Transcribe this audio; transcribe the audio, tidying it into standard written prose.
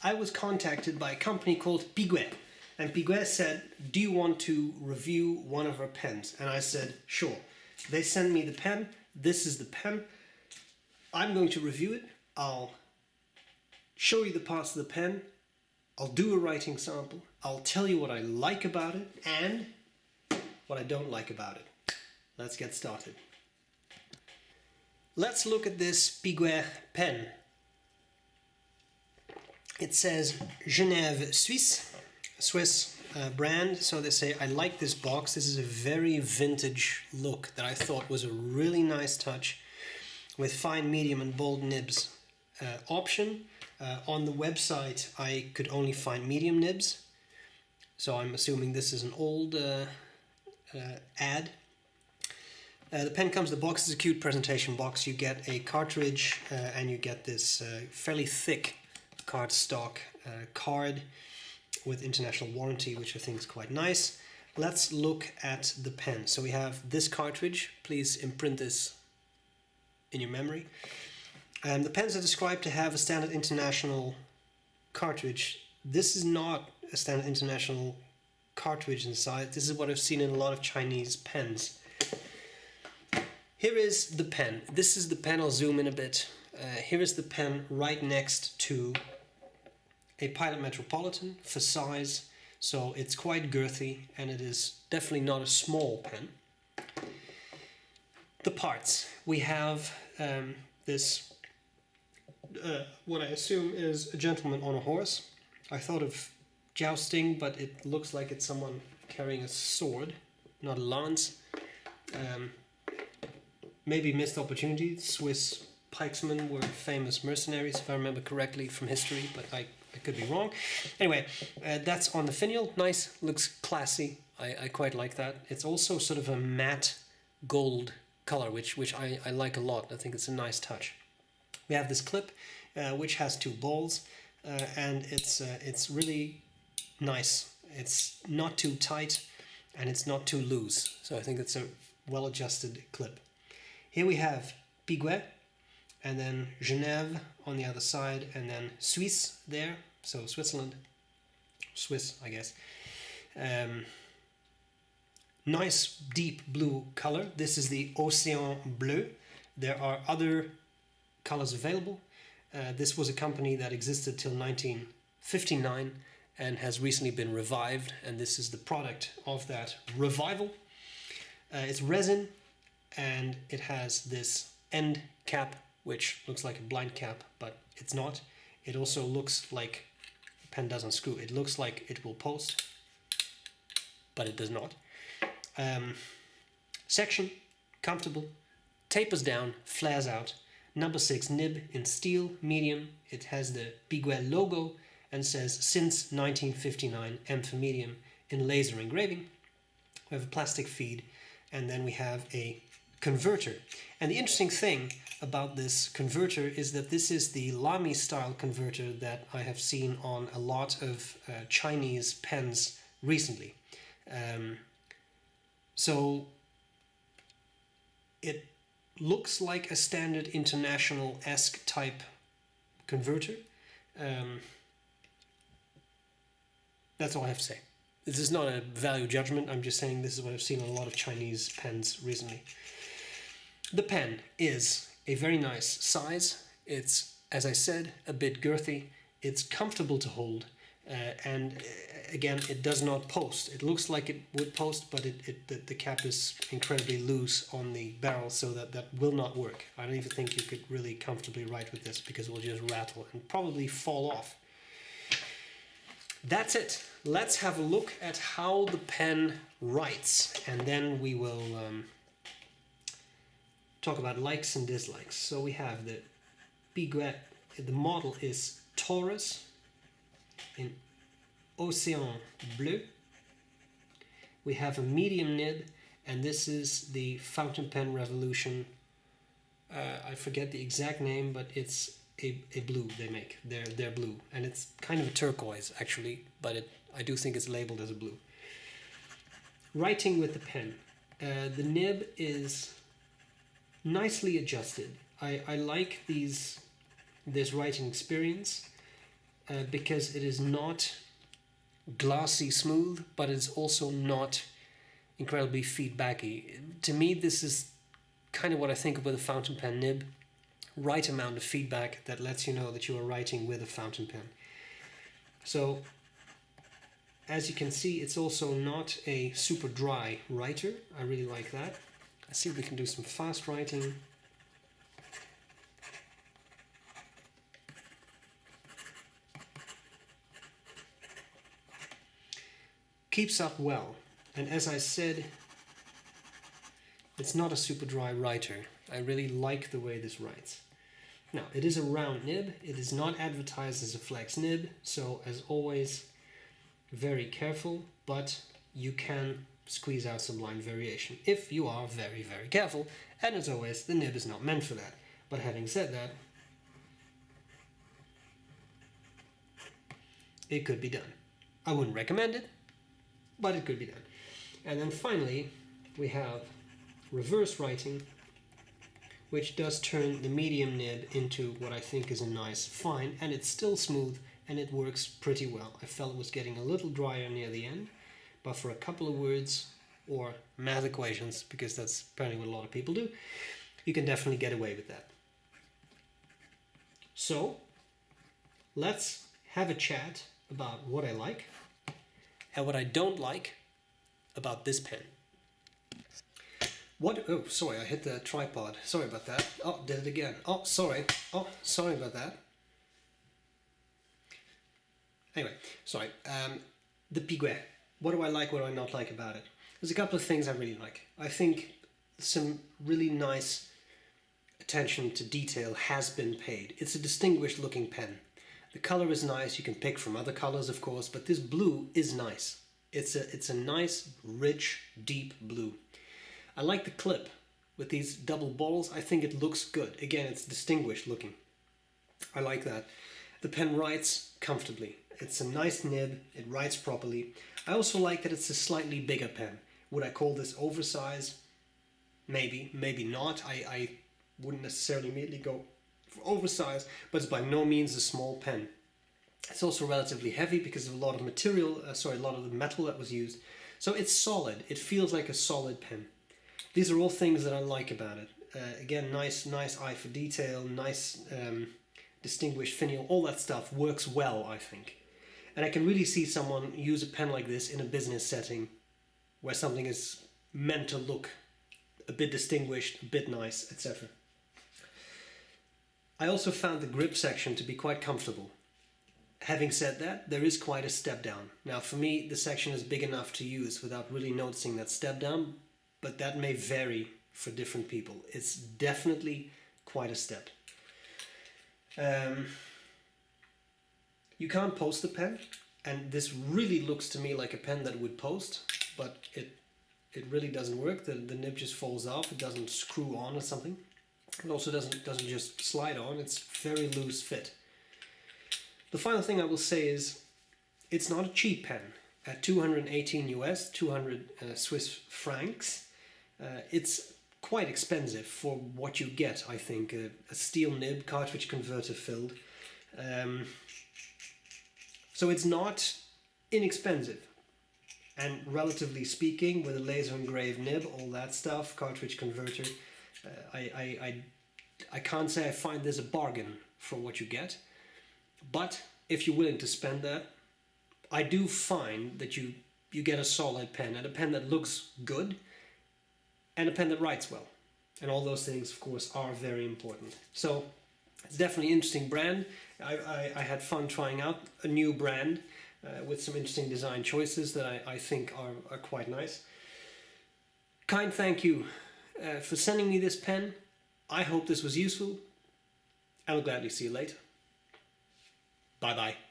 I was contacted by a company called Piguet. And Piguet said, do you want to review one of our pens? And I said, sure. They sent me the pen. This is the pen. I'm going to review it. I'll show you the parts of the pen. I'll do a writing sample. I'll tell you what I like about it and what I don't like about it. Let's get started. Let's look at this Piguet pen. It says Genève Swiss brand. So they say, I like this box. This is a very vintage look that I thought was a really nice touch with fine, medium and bold nibs option. On the website I could only find medium nibs, so I'm assuming this is an old ad. The pen comes, the box is a cute presentation box. You get a cartridge and you get this fairly thick cardstock card with international warranty, which I think is quite nice. Let's look at the pen. So we have this cartridge. Please imprint this in your memory. The pens are described to have a standard international cartridge. This is not a standard international cartridge inside. This is what I've seen in a lot of Chinese pens. Here is the pen. This is the pen. I'll zoom in a bit. Here is the pen right next to a Pilot Metropolitan for size. So it's quite girthy and it is definitely not a small pen. The parts. We have this what I assume is a gentleman on a horse. I thought of jousting, but it looks like it's someone carrying a sword, not a lance. Maybe missed opportunity. Swiss pikesmen were famous mercenaries, if I remember correctly from history, but I could be wrong. Anyway, that's on the finial. Nice, looks classy. I quite like that. It's also sort of a matte gold color, which I like a lot. I think it's a nice touch. We have this clip, which has two balls, and it's really nice. It's not too tight, and it's not too loose. So I think it's a well-adjusted clip. Here we have Piguet, and then Genève on the other side, and then Suisse there, so Switzerland, Swiss, I guess. Nice deep blue color. This is the Océan Bleu. There are other colors available. This was a company that existed till 1959 and has recently been revived, and this is the product of that revival. It's resin and it has this end cap which looks like a blind cap, but it's not. It also looks like the pen doesn't screw. It looks like it will post, but it does not. Section, comfortable, tapers down, flares out. Number 6 nib in steel, medium. It has the Piguet logo and says since 1959, M for medium, in laser engraving. We have a plastic feed, and then we have a converter. And the interesting thing about this converter is that this is the Lamy style converter that I have seen on a lot of Chinese pens recently. So it looks like a standard international-esque type converter. That's all I have to say. This is not a value judgment. I'm just saying this is what I've seen on a lot of Chinese pens recently. The pen is a very nice size. It's, as I said, a bit girthy. It's comfortable to hold. And again, it does not post. It looks like it would post, but the cap is incredibly loose on the barrel, so that will not work. I don't even think you could really comfortably write with this because it will just rattle and probably fall off. That's it. Let's have a look at how the pen writes, and then we will talk about likes and dislikes. So we have the Piguet. The model is Taurus in Océan Bleu. We have a medium nib, and this is the fountain pen Revolution. I forget the exact name, but it's a blue they make. They're blue, and it's kind of a turquoise actually, but I do think it's labeled as a blue. Writing with the pen. The nib is nicely adjusted. I like this writing experience. because it is not glassy smooth, but it's also not incredibly feedbacky. To me, this is kind of what I think of with a fountain pen nib. Right amount of feedback that lets you know that you are writing with a fountain pen. So, as you can see, it's also not a super dry writer. I really like that. Let's see if we can do some fast writing. Keeps up well, and as I said, it's not a super dry writer. I really like the way this writes. Now, it is a round nib. It is not advertised as a flex nib, so as always, very careful, but you can squeeze out some line variation if you are very, very careful. And as always, the nib is not meant for that. But having said that, it could be done. I wouldn't recommend it, but it could be done. And then finally, we have reverse writing, which does turn the medium nib into what I think is a nice fine, and it's still smooth and it works pretty well. I felt it was getting a little drier near the end, but for a couple of words or math equations, because that's apparently what a lot of people do, you can definitely get away with that. So let's have a chat about what I like and what I don't like about this pen. Oh, sorry, I hit the tripod. Sorry about that. Oh, did it again. Oh, sorry. Oh, sorry about that. Anyway, sorry. The Piguet. What do I like, what do I not like about it? There's a couple of things I really like. I think some really nice attention to detail has been paid. It's a distinguished looking pen. The color is nice. You can pick from other colors, of course, but this blue is nice. It's a nice, rich, deep blue. I like the clip with these double balls. I think it looks good. Again, it's distinguished looking. I like that. The pen writes comfortably. It's a nice nib. It writes properly. I also like that it's a slightly bigger pen. Would I call this oversized? Maybe, maybe not. I wouldn't necessarily immediately go for oversized, but it's by no means a small pen. It's also relatively heavy because of a lot of material, a lot of the metal that was used. So it's solid. It feels like a solid pen. These are all things that I like about it. Again, nice eye for detail, nice distinguished finial, all that stuff works well, I think. And I can really see someone use a pen like this in a business setting where something is meant to look a bit distinguished, a bit nice, etc. I also found the grip section to be quite comfortable. Having said that, there is quite a step down. Now for me, the section is big enough to use without really noticing that step down, but that may vary for different people. It's definitely quite a step. You can't post the pen, and this really looks to me like a pen that would post, but it really doesn't work. The nib just falls off. It doesn't screw on or something. It also doesn't just slide on. It's very loose fit. The final thing I will say is it's not a cheap pen. At 218 US, 200 Swiss francs, it's quite expensive for what you get, I think. A steel nib, cartridge converter filled. So it's not inexpensive. And relatively speaking, with a laser engraved nib, all that stuff, cartridge converter, I can't say I find this a bargain for what you get. But if you're willing to spend that, I do find that you get a solid pen, and a pen that looks good, and a pen that writes well. And all those things, of course, are very important. So it's definitely an interesting brand. I had fun trying out a new brand with some interesting design choices that I think are quite nice. Kind thank you for sending me this pen. I hope this was useful. I will gladly see you later. Bye bye.